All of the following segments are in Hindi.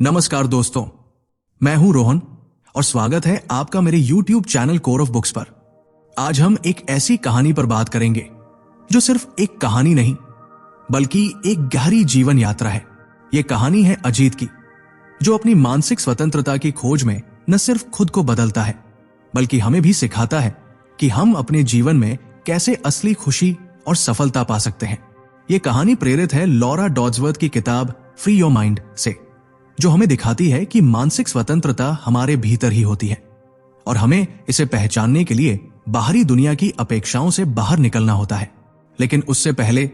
नमस्कार दोस्तों, मैं हूं रोहन और स्वागत है आपका मेरे YouTube channel core of books पर। आज हम एक ऐसी कहानी पर बात करेंगे जो सिर्फ एक कहानी नहीं बल्कि एक गहरी जीवन यात्रा है। यह कहानी है अजीत की, जो अपनी मानसिक स्वतंत्रता की खोज में न सिर्फ खुद को बदलता है बल्कि हमें भी सिखाता है कि हम अपने जीवन में कैसे असली खुशी और सफलता पा सकते हैं। यह कहानी प्रेरित है लॉरा डॉड्सवर्थ की किताब फ्री योर माइंड से, जो हमें दिखाती है कि मानसिक स्वतंत्रता हमारे भीतर ही होती है और हमें इसे पहचानने के लिए बाहरी दुनिया की अपेक्षाओं से बाहर निकलना होता है। लेकिन उससे पहले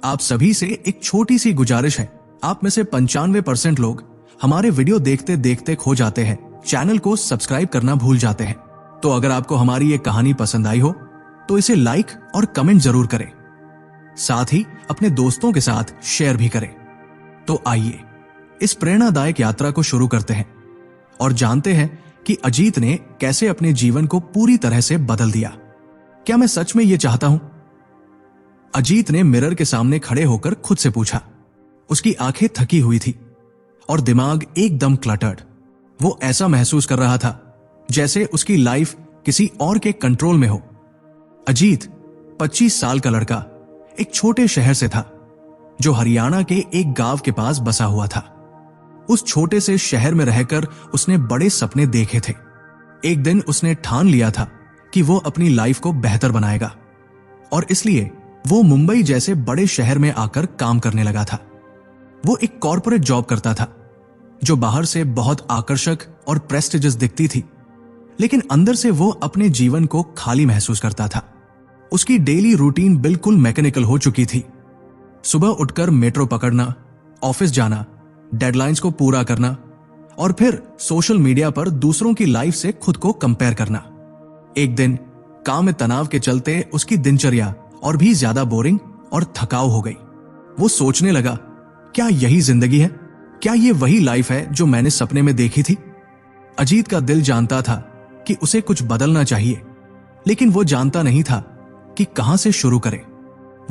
आप सभी से एक छोटी सी गुजारिश है। आप में से 95% लोग हमारे वीडियो देखते देखते खो जाते हैं, चैनल को सब्सक्राइब करना भूल जाते हैं। तो अगर आपको हमारी ये कहानी पसंद आई हो तो इसे लाइक और कमेंट जरूर करें, साथ ही अपने दोस्तों के साथ शेयर भी करें। तो आइए इस प्रेरणादायक यात्रा को शुरू करते हैं और जानते हैं कि अजीत ने कैसे अपने जीवन को पूरी तरह से बदल दिया। क्या मैं सच में यह चाहता हूं? अजीत ने मिरर के सामने खड़े होकर खुद से पूछा। उसकी आंखें थकी हुई थी और दिमाग एकदम क्लटर्ड। वो ऐसा महसूस कर रहा था जैसे उसकी लाइफ किसी और के कंट्रोल में हो। अजीत 25 साल का लड़का एक छोटे शहर से था जो हरियाणा के एक गांव के पास बसा हुआ था। उस छोटे से शहर में रहकर उसने बड़े सपने देखे थे। एक दिन उसने ठान लिया था कि वो अपनी लाइफ को बेहतर बनाएगा और इसलिए वो मुंबई जैसे बड़े शहर में आकर काम करने लगा था। वो एक कॉर्पोरेट जॉब करता था जो बाहर से बहुत आकर्षक और प्रेस्टिजियस दिखती थी, लेकिन अंदर से वो अपने जीवन को खाली महसूस करता था। उसकी डेली रूटीन बिल्कुल मैकेनिकल हो चुकी थी। सुबह उठकर मेट्रो पकड़ना, ऑफिस जाना, डेडलाइंस को पूरा करना और फिर सोशल मीडिया पर दूसरों की लाइफ से खुद को कंपेयर करना। एक दिन काम में तनाव के चलते उसकी दिनचर्या और भी ज्यादा बोरिंग और थकाऊ हो गई। वो सोचने लगा, क्या यही जिंदगी है? क्या ये वही लाइफ है जो मैंने सपने में देखी थी? अजीत का दिल जानता था कि उसे कुछ बदलना चाहिए, लेकिन वो जानता नहीं था कि कहां से शुरू करे।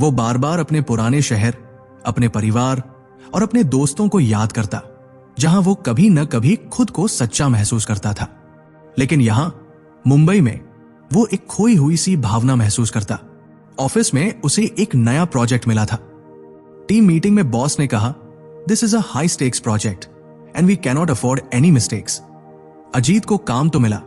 वो बार बार अपने पुराने शहर, अपने परिवार और अपने दोस्तों को याद करता, जहां वो कभी न कभी खुद को सच्चा महसूस करता था। लेकिन यहां मुंबई में वो एक खोई हुई सी भावना महसूस करता। ऑफिस में उसे एक नया प्रोजेक्ट मिला था। टीम मीटिंग में बॉस ने कहा, this is a high stakes project and we cannot afford any mistakes. Ajit को काम तो मिला,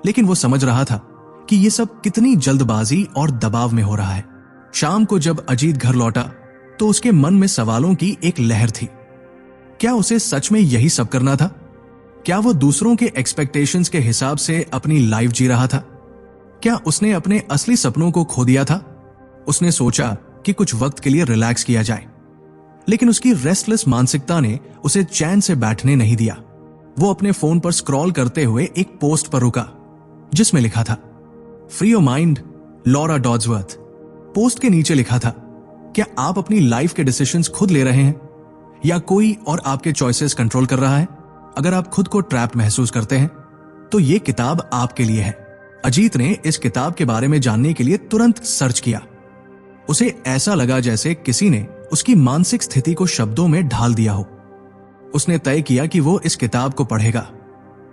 लेकिन वो समझ रहा था कि ये सब कितनी जल्दबाजी और दबाव में हो रहा है। शाम को जब अजीत घर लौटा तो उसके मन में सवालों की एक लहर थी। क्या उसे सच में यही सब करना था? क्या वो दूसरों के एक्सपेक्टेशंस के हिसाब से अपनी लाइफ जी रहा था? क्या उसने अपने असली सपनों को खो दिया था? उसने सोचा कि कुछ वक्त के लिए रिलैक्स किया जाए, लेकिन उसकी रेस्टलेस मानसिकता ने उसे चैन से बैठने नहीं दिया। वो अपने फोन पर स्क्रॉल करते हुए एक पोस्ट पर रुका जिसमें लिखा था, free your mind, Laura Dodsworth. Post के नीचे लिखा था, क्या आप अपनी लाइफ के डिसीजंस खुद ले रहे हैं या कोई और आपके चॉइसेस कंट्रोल कर रहा है? अगर आप खुद को ट्रैप्ड महसूस करते हैं तो ये किताब आपके लिए है। अजीत ने इस किताब के बारे में जानने के लिए तुरंत सर्च किया। उसे ऐसा लगा जैसे किसी ने उसकी मानसिक स्थिति को शब्दों में ढाल दिया हो। उसने तय किया कि वो इस किताब को पढ़ेगा।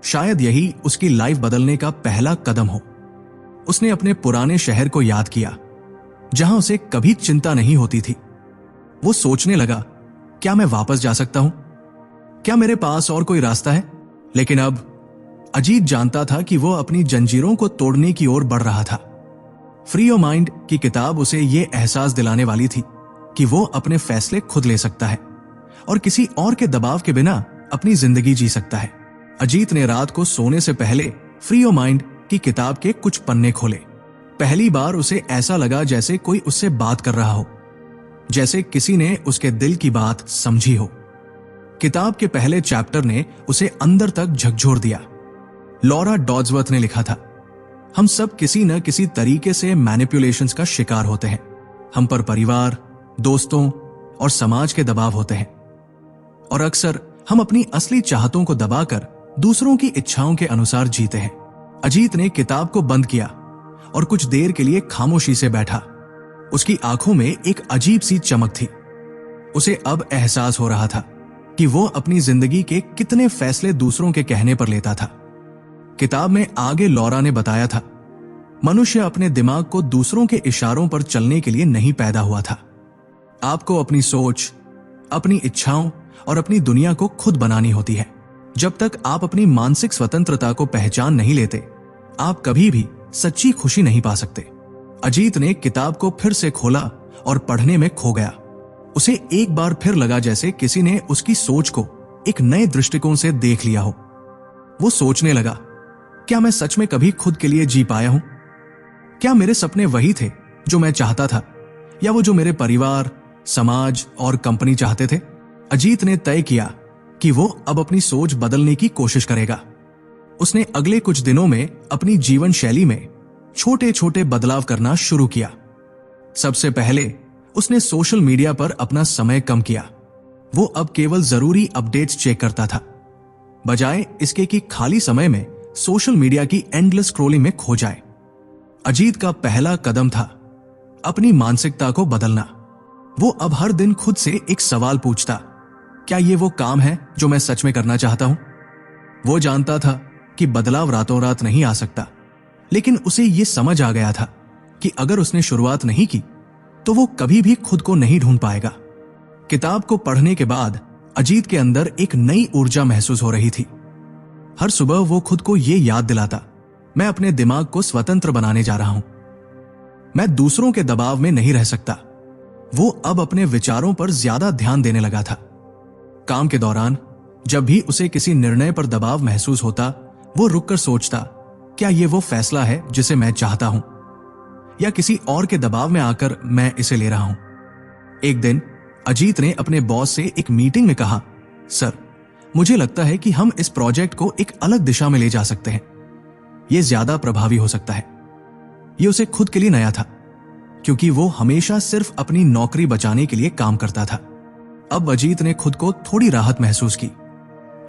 शायद यही उसकी लाइफ बदलने का पहला कदम हो। उसने अपने पुराने शहर को याद किया जहां उसे कभी चिंता नहीं होती थी। वो सोचने लगा, क्या मैं वापस जा सकता हूं? क्या मेरे पास और कोई रास्ता है? लेकिन अब अजीत जानता था कि वो अपनी जंजीरों को तोड़ने की ओर बढ़ रहा था। फ्री योर माइंड की किताब उसे ये एहसास दिलाने वाली थी कि वो अपने फैसले खुद ले सकता है और किसी और के दबाव के बिना अपनी जिंदगी जी सकता है। अजीत ने रात को सोने से पहले फ्री योर माइंड की किताब के कुछ पन्ने खोले। पहली बार उसे ऐसा लगा जैसे कोई उससे बात कर रहा हो, जैसे किसी ने उसके दिल की बात समझी हो। किताब के पहले चैप्टर ने उसे अंदर तक झकझोर दिया। लॉरा डॉड्सवर्थ ने लिखा था, हम सब किसी न किसी तरीके से मैनिपुलेशंस का शिकार होते हैं। हम पर परिवार, दोस्तों और समाज के दबाव होते हैं और अक्सर हम अपनी असली चाहतों को दबाकर दूसरों की इच्छाओं के अनुसार जीते हैं। अजीत ने किताब को बंद किया और कुछ देर के लिए खामोशी से बैठा। उसकी आंखों में एक अजीब सी चमक थी। उसे अब एहसास हो रहा था कि वो अपनी जिंदगी के कितने फैसले दूसरों के कहने पर लेता था। किताब में आगे लॉरा ने बताया था, मनुष्य अपने दिमाग को दूसरों के इशारों पर चलने के लिए नहीं पैदा हुआ था। आपको अपनी सोच, अपनी इच्छाओं और अपनी दुनिया को खुद बनानी होती है। जब तक आप अपनी मानसिक स्वतंत्रता को पहचान नहीं लेते, आप कभी भी सच्ची खुशी नहीं पा सकते। अजीत ने किताब को फिर से खोला और पढ़ने में खो गया। उसे एक बार फिर लगा जैसे किसी ने उसकी सोच को एक नए दृष्टिकोण से देख लिया हो। वो सोचने लगा, क्या मैं सच में कभी खुद के लिए जी पाया हूं? क्या मेरे सपने वही थे जो मैं चाहता था, या वो जो मेरे परिवार, समाज और कंपनी चाहते थे? अजीत ने तय किया कि वो अब अपनी सोच बदलने की कोशिश करेगा। उसने अगले कुछ दिनों में अपनी जीवन शैली में छोटे छोटे बदलाव करना शुरू किया। सबसे पहले उसने सोशल मीडिया पर अपना समय कम किया। वो अब केवल जरूरी अपडेट्स चेक करता था, बजाय इसके कि खाली समय में सोशल मीडिया की एंडलेस स्क्रॉलिंग में खो जाए। अजीत का पहला कदम था अपनी मानसिकता को बदलना। वो अब हर दिन खुद से एक सवाल पूछता, क्या ये वो काम है जो मैं सच में करना चाहता हूं? वो जानता था कि बदलाव रातों रात नहीं आ सकता, लेकिन उसे यह समझ आ गया था कि अगर उसने शुरुआत नहीं की तो वो कभी भी खुद को नहीं ढूंढ पाएगा। किताब को पढ़ने के बाद अजीत के अंदर एक नई ऊर्जा महसूस हो रही थी। हर सुबह वो खुद को ये याद दिलाता, मैं अपने दिमाग को स्वतंत्र बनाने जा रहा हूं। मैं दूसरों के दबाव में नहीं रह सकता। वो अब अपने विचारों पर ज्यादा ध्यान देने लगा था। काम के दौरान जब भी उसे किसी निर्णय पर दबाव महसूस होता, वो रुककर सोचता, क्या ये वो फैसला है जिसे मैं चाहता हूं, या किसी और के दबाव में आकर मैं इसे ले रहा हूं? एक दिन अजीत ने अपने बॉस से एक मीटिंग में कहा, सर, मुझे लगता है कि हम इस प्रोजेक्ट को एक अलग दिशा में ले जा सकते हैं। यह ज्यादा प्रभावी हो सकता है। यह उसे खुद के लिए नया था, क्योंकि वो हमेशा सिर्फ अपनी नौकरी बचाने के लिए काम करता था। अब अजीत ने खुद को थोड़ी राहत महसूस की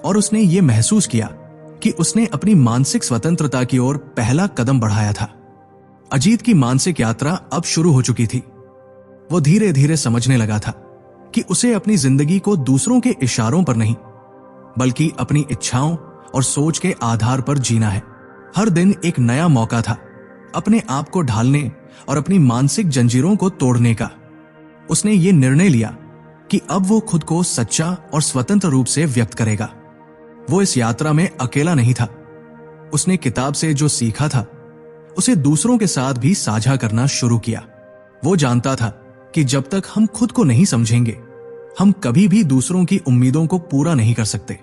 और उसने ये महसूस किया कि उसने अपनी मानसिक स्वतंत्रता की ओर पहला कदम बढ़ाया था। अजीत की मानसिक यात्रा अब शुरू हो चुकी थी। वो धीरे धीरे समझने लगा था कि उसे अपनी जिंदगी को दूसरों के इशारों पर नहीं, बल्कि अपनी इच्छाओं और सोच के आधार पर जीना है। हर दिन एक नया मौका था अपने आप को ढालने और अपनी मानसिक जंजीरों को तोड़ने का। उसने ये निर्णय लिया कि अब वो खुद को सच्चा और स्वतंत्र रूप से व्यक्त करेगा। वो इस यात्रा में अकेला नहीं था। उसने किताब से जो सीखा था उसे दूसरों के साथ भी साझा करना शुरू किया। वो जानता था कि जब तक हम खुद को नहीं समझेंगे, हम कभी भी दूसरों की उम्मीदों को पूरा नहीं कर सकते।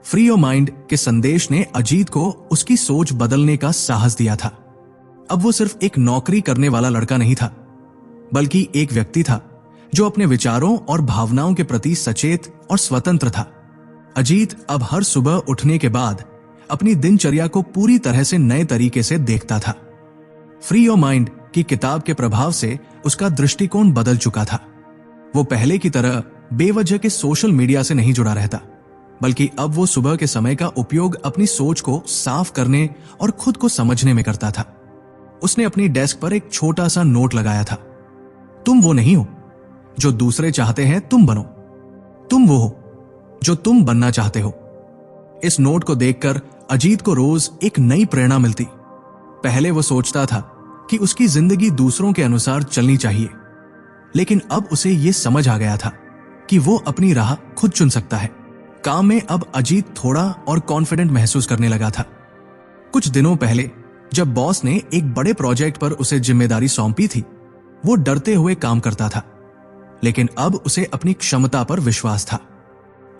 फ्री योर माइंड के संदेश ने अजीत को उसकी सोच बदलने का साहस दिया था। अब वो सिर्फ एक नौकरी करने वाला लड़का नहीं था, बल्कि एक व्यक्ति था जो अपने विचारों और भावनाओं के प्रति सचेत और स्वतंत्र था। अजीत अब हर सुबह उठने के बाद अपनी दिनचर्या को पूरी तरह से नए तरीके से देखता था। फ्री योर माइंड की किताब के प्रभाव से उसका दृष्टिकोण बदल चुका था। वो पहले की तरह बेवजह के सोशल मीडिया से नहीं जुड़ा रहता, बल्कि अब वो सुबह के समय का उपयोग अपनी सोच को साफ करने और खुद को समझने में करता था। उसने अपनी डेस्क पर एक छोटा सा नोट लगाया था, तुम वो नहीं हो जो दूसरे चाहते हैं तुम बनो, तुम वो हो जो तुम बनना चाहते हो। इस नोट को देखकर अजीत को रोज एक नई प्रेरणा मिलती। पहले वो सोचता था कि उसकी जिंदगी दूसरों के अनुसार चलनी चाहिए, लेकिन अब उसे यह समझ आ गया था कि वो अपनी राह खुद चुन सकता है। काम में अब अजीत थोड़ा और कॉन्फिडेंट महसूस करने लगा था। कुछ दिनों पहले जब बॉस ने एक बड़े प्रोजेक्ट पर उसे जिम्मेदारी सौंपी थी, वो डरते हुए काम करता था, लेकिन अब उसे अपनी क्षमता पर विश्वास था।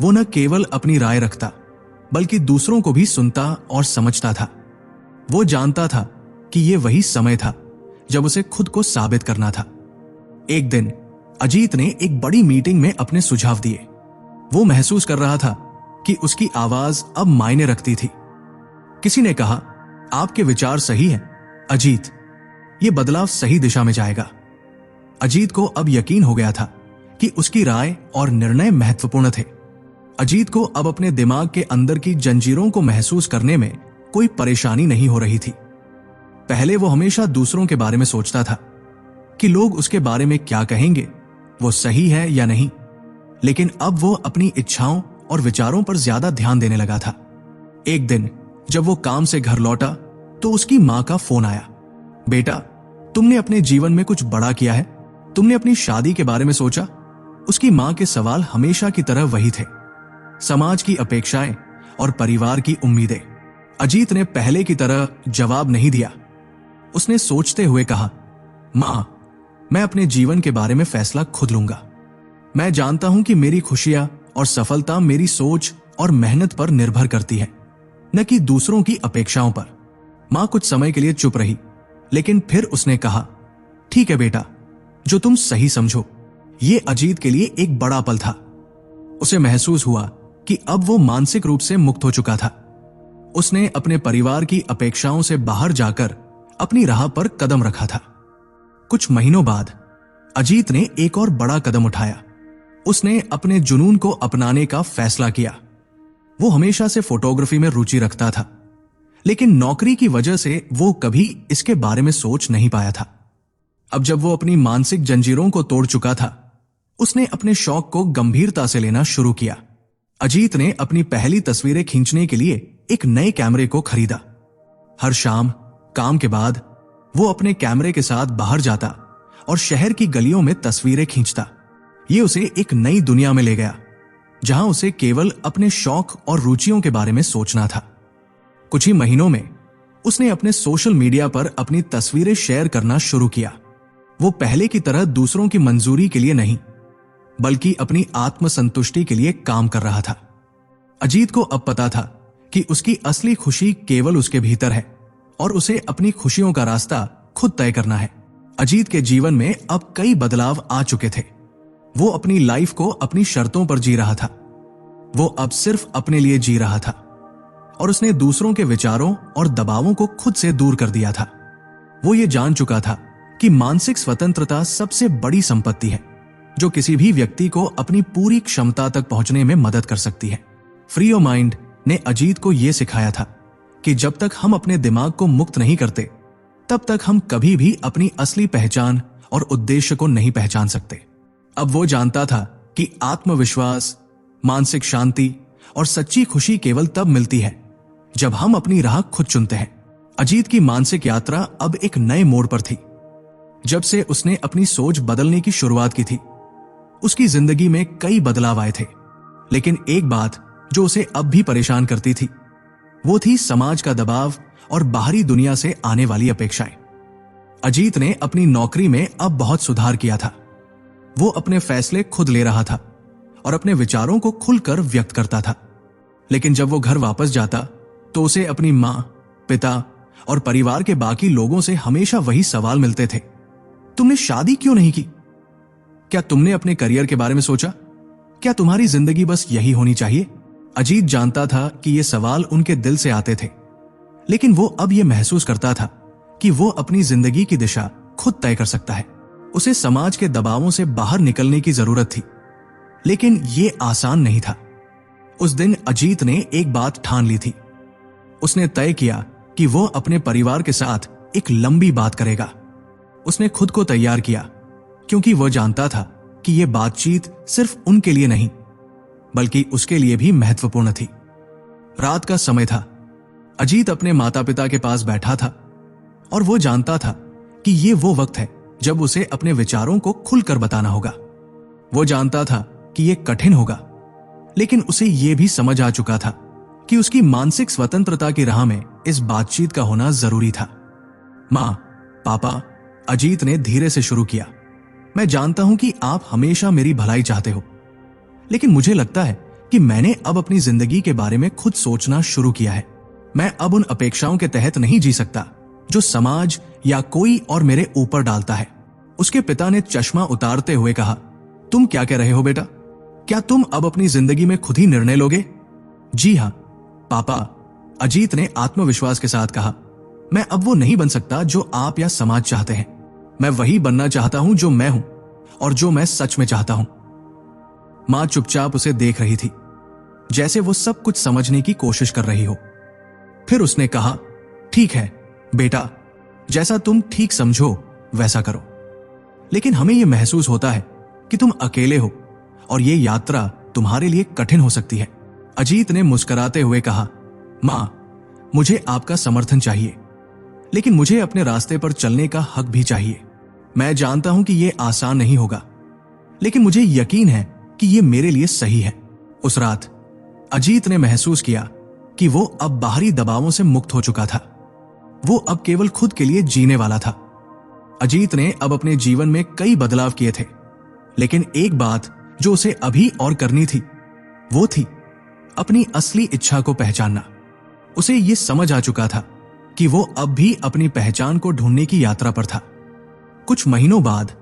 वो न केवल अपनी राय रखता, बल्कि दूसरों को भी सुनता और समझता था। वो जानता था कि यह वही समय था जब उसे खुद को साबित करना था। एक दिन अजीत ने एक बड़ी मीटिंग में अपने सुझाव दिए। वो महसूस कर रहा था कि उसकी आवाज अब मायने रखती थी। किसी ने कहा, आपके विचार सही हैं, अजीत, ये बदलाव सही दिशा में जाएगा। अजीत को अब यकीन हो गया था कि उसकी राय और निर्णय महत्वपूर्ण थे। अजीत को अब अपने दिमाग के अंदर की जंजीरों को महसूस करने में कोई परेशानी नहीं हो रही थी। पहले वो हमेशा दूसरों के बारे में सोचता था कि लोग उसके बारे में क्या कहेंगे, वो सही है या नहीं, लेकिन अब वो अपनी इच्छाओं और विचारों पर ज्यादा ध्यान देने लगा था। एक दिन जब वो काम से घर लौटा तो उसकी मां का फोन आया। बेटा, तुमने अपने जीवन में कुछ बड़ा किया है? तुमने अपनी शादी के बारे में सोचा? उसकी मां के सवाल हमेशा की तरह वही थे। समाज की अपेक्षाएं और परिवार की उम्मीदें। अजीत ने पहले की तरह जवाब नहीं दिया। उसने सोचते हुए कहा, मां, मैं अपने जीवन के बारे में फैसला खुद लूंगा। मैं जानता हूं कि मेरी खुशियां और सफलता मेरी सोच और मेहनत पर निर्भर करती है, न कि दूसरों की अपेक्षाओं पर। मां कुछ समय के लिए चुप रही, लेकिन फिर उसने कहा, ठीक है बेटा, जो तुम सही समझो। यह अजीत के लिए एक बड़ा पल था। उसे महसूस हुआ कि अब वो मानसिक रूप से मुक्त हो चुका था। उसने अपने परिवार की अपेक्षाओं से बाहर जाकर अपनी राह पर कदम रखा था। कुछ महीनों बाद अजीत ने एक और बड़ा कदम उठाया। उसने अपने जुनून को अपनाने का फैसला किया। वो हमेशा से फोटोग्राफी में रुचि रखता था, लेकिन नौकरी की वजह से वो कभी इसके बारे में सोच नहीं पाया था। अब जब वो अपनी मानसिक जंजीरों को तोड़ चुका था, उसने अपने शौक को गंभीरता से लेना शुरू किया। अजीत ने अपनी पहली तस्वीरें खींचने के लिए एक नए कैमरे को खरीदा। हर शाम काम के बाद वो अपने कैमरे के साथ बाहर जाता और शहर की गलियों में तस्वीरें खींचता। ये उसे एक नई दुनिया में ले गया, जहां उसे केवल अपने शौक और रुचियों के बारे में सोचना था। कुछ ही महीनों में उसने अपने सोशल मीडिया पर अपनी तस्वीरें शेयर करना शुरू किया। वो पहले की तरह दूसरों की मंजूरी के लिए नहीं, बल्कि अपनी आत्मसंतुष्टि के लिए काम कर रहा था। अजीत को अब पता था कि उसकी असली खुशी केवल उसके भीतर है और उसे अपनी खुशियों का रास्ता खुद तय करना है। अजीत के जीवन में अब कई बदलाव आ चुके थे। वो अपनी लाइफ को अपनी शर्तों पर जी रहा था। वो अब सिर्फ अपने लिए जी रहा था और उसने दूसरों के विचारों और दबावों को खुद से दूर कर दिया था। वो ये जान चुका था कि मानसिक स्वतंत्रता सबसे बड़ी संपत्ति है, जो किसी भी व्यक्ति को अपनी पूरी क्षमता तक पहुंचने में मदद कर सकती है। फ्री योर माइंड ने अजीत को यह सिखाया था कि जब तक हम अपने दिमाग को मुक्त नहीं करते, तब तक हम कभी भी अपनी असली पहचान और उद्देश्य को नहीं पहचान सकते। अब वो जानता था कि आत्मविश्वास, मानसिक शांति और सच्ची खुशी केवल तब मिलती है जब हम अपनी राह खुद चुनते हैं। अजीत की मानसिक यात्रा अब एक नए मोड़ पर थी। जब से उसने अपनी सोच बदलने की शुरुआत की थी, उसकी जिंदगी में कई बदलाव आए थे, लेकिन एक बात जो उसे अब भी परेशान करती थी, वो थी समाज का दबाव और बाहरी दुनिया से आने वाली अपेक्षाएं। अजीत ने अपनी नौकरी में अब बहुत सुधार किया था। वो अपने फैसले खुद ले रहा था और अपने विचारों को खुलकर व्यक्त करता था। लेकिन जब वो घर वापस जाता तो उसे अपनी मां, पिता और परिवार के बाकी लोगों से हमेशा वही सवाल मिलते थे, तुमने शादी क्यों नहीं की? क्या तुमने अपने करियर के बारे में सोचा? क्या तुम्हारी जिंदगी बस यही होनी चाहिए? अजीत जानता था कि ये सवाल उनके दिल से आते थे, लेकिन वो अब ये महसूस करता था कि वो अपनी जिंदगी की दिशा खुद तय कर सकता है। उसे समाज के दबावों से बाहर निकलने की जरूरत थी, लेकिन ये आसान नहीं था। उस दिन अजीत ने एक बात ठान ली थी। उसने तय किया कि वो अपने परिवार के साथ एक लंबी बात करेगा। उसने खुद को तैयार किया, क्योंकि वह जानता था कि यह बातचीत सिर्फ उनके लिए नहीं, बल्कि उसके लिए भी महत्वपूर्ण थी। रात का समय था। अजीत अपने माता पिता के पास बैठा था और वो जानता था कि यह वो वक्त है जब उसे अपने विचारों को खुलकर बताना होगा। वो जानता था कि यह कठिन होगा, लेकिन उसे यह भी समझ आ चुका था कि उसकी मानसिक स्वतंत्रता की राह में इस बातचीत का होना जरूरी था। मां, पापा, अजीत ने धीरे से शुरू किया, मैं जानता हूं कि आप हमेशा मेरी भलाई चाहते हो, लेकिन मुझे लगता है कि मैंने अब अपनी जिंदगी के बारे में खुद सोचना शुरू किया है। मैं अब उन अपेक्षाओं के तहत नहीं जी सकता जो समाज या कोई और मेरे ऊपर डालता है। उसके पिता ने चश्मा उतारते हुए कहा, तुम क्या कह रहे हो बेटा? क्या तुम अब अपनी जिंदगी में खुद ही निर्णय लोगे? जी हां पापा, अजीत ने आत्मविश्वास के साथ कहा, मैं अब वो नहीं बन सकता जो आप या समाज चाहते हैं। मैं वही बनना चाहता हूं जो मैं हूं और जो मैं सच में चाहता हूं। मां चुपचाप उसे देख रही थी, जैसे वो सब कुछ समझने की कोशिश कर रही हो। फिर उसने कहा, ठीक है बेटा, जैसा तुम ठीक समझो वैसा करो, लेकिन हमें यह महसूस होता है कि तुम अकेले हो और यह यात्रा तुम्हारे लिए कठिन हो सकती है। अजीत ने मुस्कुराते हुए कहा, मां, मुझे आपका समर्थन चाहिए, लेकिन मुझे अपने रास्ते पर चलने का हक भी चाहिए। मैं जानता हूं कि यह आसान नहीं होगा, लेकिन मुझे यकीन है कि यह मेरे लिए सही है। उस रात अजीत ने महसूस किया कि वो अब बाहरी दबावों से मुक्त हो चुका था। वो अब केवल खुद के लिए जीने वाला था। अजीत ने अब अपने जीवन में कई बदलाव किए थे, लेकिन एक बात जो उसे अभी और करनी थी, वो थी अपनी असली इच्छा को पहचानना। उसे यह समझ आ चुका था कि वो अब भी अपनी पहचान को ढूंढने की यात्रा पर था। कुछ महीनों बाद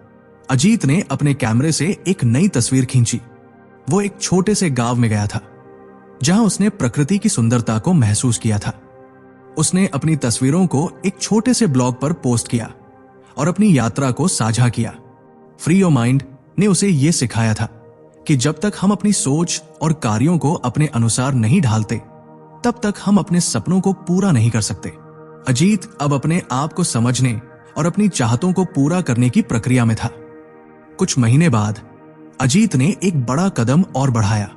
अजीत ने अपने कैमरे से एक नई तस्वीर खींची। वो एक छोटे से गांव में गया था, जहां उसने प्रकृति की सुंदरता को महसूस किया था। उसने अपनी तस्वीरों को एक छोटे से ब्लॉग पर पोस्ट किया और अपनी यात्रा को साझा किया। फ्री योर माइंड ने उसे यह सिखाया था कि जब तक हम अपनी सोच और कार्यों को अपने अनुसार नहीं ढालते, तब तक हम अपने सपनों को पूरा नहीं कर सकते। अजीत अब अपने आप को समझने और अपनी चाहतों को पूरा करने की प्रक्रिया में था। कुछ महीने बाद अजीत ने एक बड़ा कदम और बढ़ाया।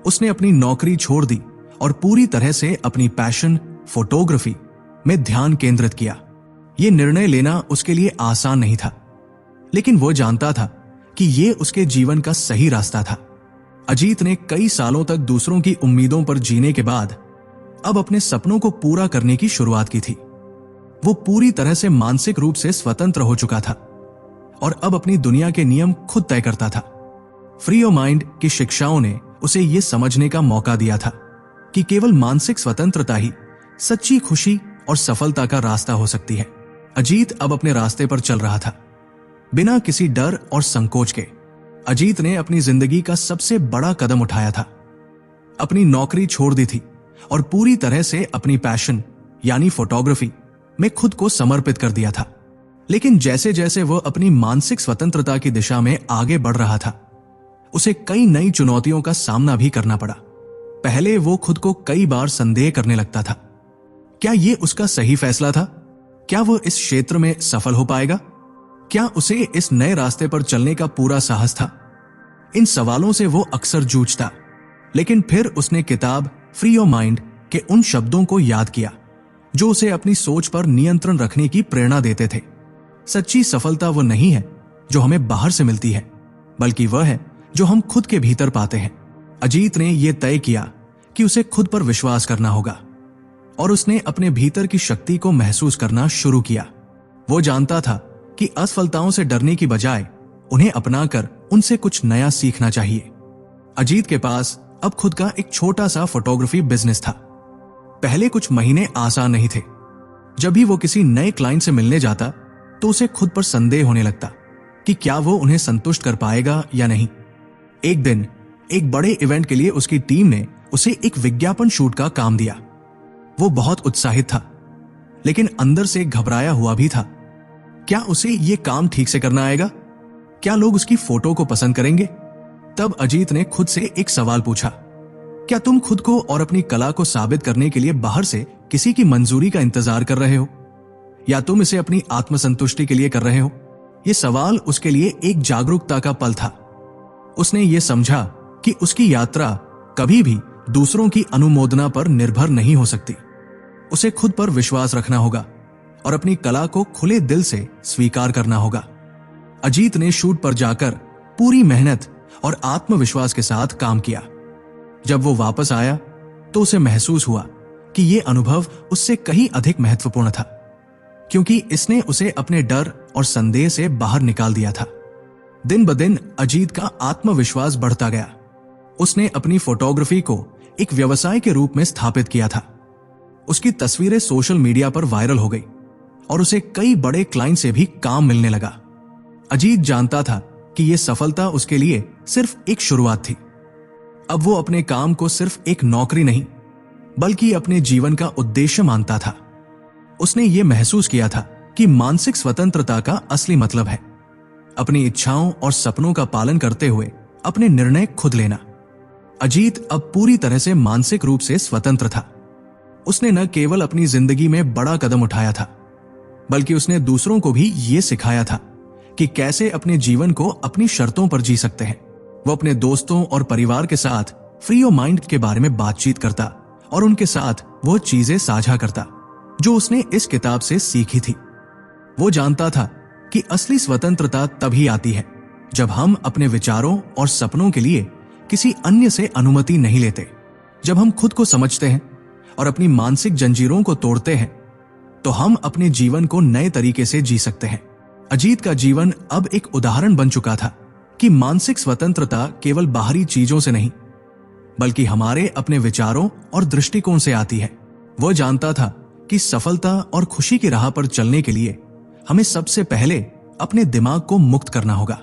उसने अपनी नौकरी छोड़ दी और पूरी तरह से अपनी पैशन फोटोग्राफी में ध्यान केंद्रित किया। यह निर्णय लेना उसके लिए आसान नहीं था, लेकिन वो जानता था कि यह उसके जीवन का सही रास्ता था। अजीत ने कई सालों तक दूसरों की उम्मीदों पर जीने के बाद अब अपने सपनों को पूरा करने की शुरुआत की थी। वो पूरी तरह से मानसिक रूप से स्वतंत्र हो चुका था और अब अपनी दुनिया के नियम खुद तय करता था। फ्री योर माइंड की शिक्षाओं ने उसे यह समझने का मौका दिया था कि केवल मानसिक स्वतंत्रता ही सच्ची खुशी और सफलता का रास्ता हो सकती है। अजीत अब अपने रास्ते पर चल रहा था, बिना किसी डर और संकोच के। अजीत ने अपनी जिंदगी का सबसे बड़ा कदम उठाया था। अपनी नौकरी छोड़ दी थी और पूरी तरह से अपनी पैशन यानी फोटोग्राफी में खुद को समर्पित कर दिया था। लेकिन जैसे जैसे वह अपनी मानसिक स्वतंत्रता की दिशा में आगे बढ़ रहा था, उसे कई नई चुनौतियों का सामना भी करना पड़ा। पहले वो खुद को कई बार संदेह करने लगता था। क्या यह उसका सही फैसला था? क्या वो इस क्षेत्र में सफल हो पाएगा? क्या उसे इस नए रास्ते पर चलने का पूरा साहस था? इन सवालों से वो अक्सर जूझता, लेकिन फिर उसने किताब फ्री योर माइंड के उन शब्दों को याद किया जो उसे अपनी सोच पर नियंत्रण रखने की प्रेरणा देते थे। सच्ची सफलता वो नहीं है जो हमें बाहर से मिलती है, बल्कि वह है जो हम खुद के भीतर पाते हैं। अजीत ने यह तय किया कि उसे खुद पर विश्वास करना होगा और उसने अपने भीतर की शक्ति को महसूस करना शुरू किया। वो जानता था कि असफलताओं से डरने की बजाय उन्हें अपनाकर उनसे कुछ नया सीखना चाहिए। अजीत के पास अब खुद का एक छोटा सा फोटोग्राफी बिजनेस था। पहले कुछ महीने आसान नहीं थे। जब भी वो किसी नए क्लाइंट से मिलने जाता तो उसे खुद पर संदेह होने लगता कि क्या वो उन्हें संतुष्ट कर पाएगा या नहीं। एक दिन एक बड़े इवेंट के लिए उसकी टीम ने उसे एक विज्ञापन शूट का काम दिया। वो बहुत उत्साहित था, लेकिन अंदर से घबराया हुआ भी था। क्या उसे ये काम ठीक से करना आएगा? क्या लोग उसकी फोटो को पसंद करेंगे? तब अजीत ने खुद से एक सवाल पूछा, क्या तुम खुद को और अपनी कला को साबित करने के लिए बाहर से किसी की मंजूरी का इंतजार कर रहे हो, या तुम इसे अपनी आत्मसंतुष्टि के लिए कर रहे हो? यह सवाल उसके लिए एक जागरूकता का पल था। उसने ये समझा कि उसकी यात्रा कभी भी दूसरों की अनुमोदना पर निर्भर नहीं हो सकती। उसे खुद पर विश्वास रखना होगा और अपनी कला को खुले दिल से स्वीकार करना होगा। अजीत ने शूट पर जाकर पूरी मेहनत और आत्मविश्वास के साथ काम किया। जब वो वापस आया तो उसे महसूस हुआ कि यह अनुभव उससे कहीं अधिक महत्वपूर्ण था, क्योंकि इसने उसे अपने डर और संदेह से बाहर निकाल दिया था। दिन ब दिन अजीत का आत्मविश्वास बढ़ता गया। उसने अपनी फोटोग्राफी को एक व्यवसाय के रूप में स्थापित किया था। उसकी तस्वीरें सोशल मीडिया पर वायरल हो गई और उसे कई बड़े क्लाइंट से भी काम मिलने लगा। अजीत जानता था कि यह सफलता उसके लिए सिर्फ एक शुरुआत थी। अब वो अपने काम को सिर्फ एक नौकरी नहीं, बल्कि अपने जीवन का उद्देश्य मानता था। उसने ये महसूस किया था कि मानसिक स्वतंत्रता का असली मतलब है अपनी इच्छाओं और सपनों का पालन करते हुए अपने निर्णय खुद लेना। अजीत अब पूरी तरह से मानसिक रूप से स्वतंत्र था। उसने न केवल अपनी जिंदगी में बड़ा कदम उठाया था, बल्कि उसने दूसरों को भी ये सिखाया था कि कैसे अपने जीवन को अपनी शर्तों पर जी सकते हैं। वो अपने दोस्तों और परिवार के साथ फ्री योर माइंड के बारे में बातचीत करता और उनके साथ वो चीजें साझा करता जो उसने इस किताब से सीखी थी। वो जानता था कि असली स्वतंत्रता तभी आती है जब हम अपने विचारों और सपनों के लिए किसी अन्य से अनुमति नहीं लेते। जब हम खुद को समझते हैं और अपनी मानसिक जंजीरों को तोड़ते हैं तो हम अपने जीवन को नए तरीके से जी सकते हैं। अजीत का जीवन अब एक उदाहरण बन चुका था कि मानसिक स्वतंत्रता केवल बाहरी चीजों से नहीं बल्कि हमारे अपने विचारों और दृष्टिकोण से आती है। वो जानता था कि सफलता और खुशी की राह पर चलने के लिए हमें सबसे पहले अपने दिमाग को मुक्त करना होगा।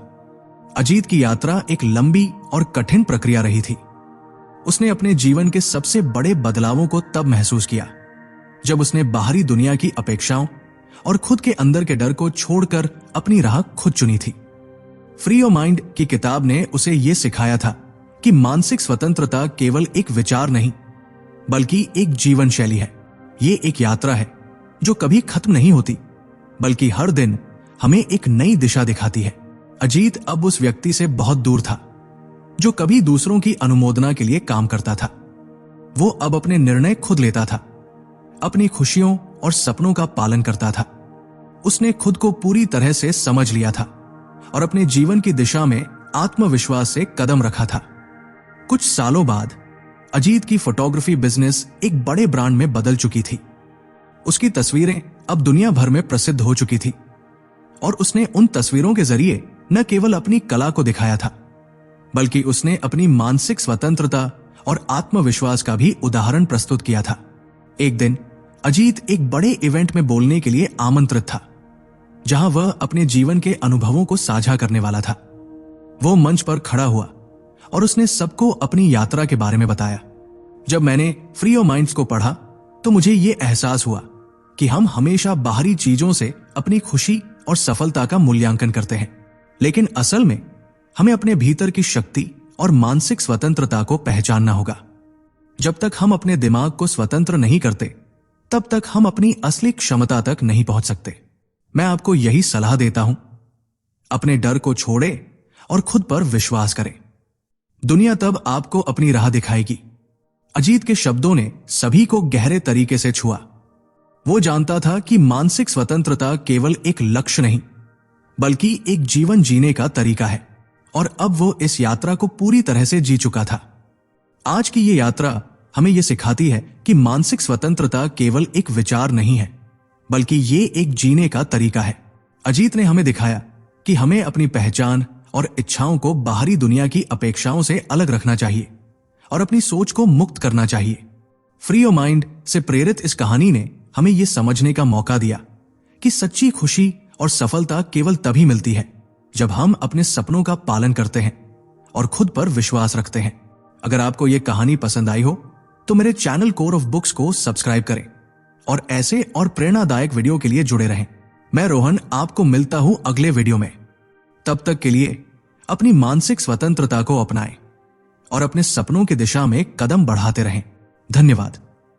अजीत की यात्रा एक लंबी और कठिन प्रक्रिया रही थी। उसने अपने जीवन के सबसे बड़े बदलावों को तब महसूस किया जब उसने बाहरी दुनिया की अपेक्षाओं और खुद के अंदर के डर को छोड़कर अपनी राह खुद चुनी थी। फ्री योर माइंड की किताब ने उसे यह सिखाया था कि मानसिक स्वतंत्रता केवल एक विचार नहीं बल्कि एक जीवन शैली है। ये एक यात्रा है जो कभी खत्म नहीं होती बल्कि हर दिन हमें एक नई दिशा दिखाती है। अजीत अब उस व्यक्ति से बहुत दूर था जो कभी दूसरों की अनुमोदना के लिए काम करता था। वो अब अपने निर्णय खुद लेता था, अपनी खुशियों और सपनों का पालन करता था। उसने खुद को पूरी तरह से समझ लिया था और अपने जीवन की दिशा में आत्मविश्वास से कदम रखा था। कुछ सालों बाद अजीत की फोटोग्राफी बिजनेस एक बड़े ब्रांड में बदल चुकी थी। उसकी तस्वीरें अब दुनिया भर में प्रसिद्ध हो चुकी थी और उसने उन तस्वीरों के जरिए न केवल अपनी कला को दिखाया था बल्कि उसने अपनी मानसिक स्वतंत्रता और आत्मविश्वास का भी उदाहरण प्रस्तुत किया था। एक दिन अजीत एक बड़े इवेंट में बोलने के लिए आमंत्रित था जहां वह अपने जीवन के अनुभवों को साझा करने वाला था। वो मंच पर खड़ा हुआ और उसने सबको अपनी यात्रा के बारे में बताया। जब मैंने फ्री योर माइंड्स को पढ़ा तो मुझे ये एहसास हुआ कि हम हमेशा बाहरी चीजों से अपनी खुशी और सफलता का मूल्यांकन करते हैं, लेकिन असल में हमें अपने भीतर की शक्ति और मानसिक स्वतंत्रता को पहचानना होगा। जब तक हम अपने दिमाग को स्वतंत्र नहीं करते तब तक हम अपनी असली क्षमता तक नहीं पहुंच सकते। मैं आपको यही सलाह देता हूं, अपने डर को छोड़े और खुद पर विश्वास करें। दुनिया तब आपको अपनी राह दिखाएगी। अजीत के शब्दों ने सभी को गहरे तरीके से छुआ। वो जानता था कि मानसिक स्वतंत्रता केवल एक लक्ष्य नहीं बल्कि एक जीवन जीने का तरीका है और अब वो इस यात्रा को पूरी तरह से जी चुका था। आज की ये यात्रा हमें यह सिखाती है कि मानसिक स्वतंत्रता केवल एक विचार नहीं है बल्कि ये एक जीने का तरीका है। अजीत ने हमें दिखाया कि हमें अपनी पहचान और इच्छाओं को बाहरी दुनिया की अपेक्षाओं से अलग रखना चाहिए और अपनी सोच को मुक्त करना चाहिए। फ्री योर माइंड से प्रेरित इस कहानी ने हमें यह समझने का मौका दिया कि सच्ची खुशी और सफलता केवल तभी मिलती है जब हम अपने सपनों का पालन करते हैं और खुद पर विश्वास रखते हैं। अगर आपको यह कहानी पसंद आई हो तो मेरे चैनल कोर ऑफ बुक्स को सब्सक्राइब करें और ऐसे और प्रेरणादायक वीडियो के लिए जुड़े रहें। मैं रोहन आपको मिलता हूं अगले वीडियो में। तब तक के लिए अपनी मानसिक स्वतंत्रता को अपनाएं और अपने सपनों की दिशा में कदम बढ़ाते रहें। धन्यवाद।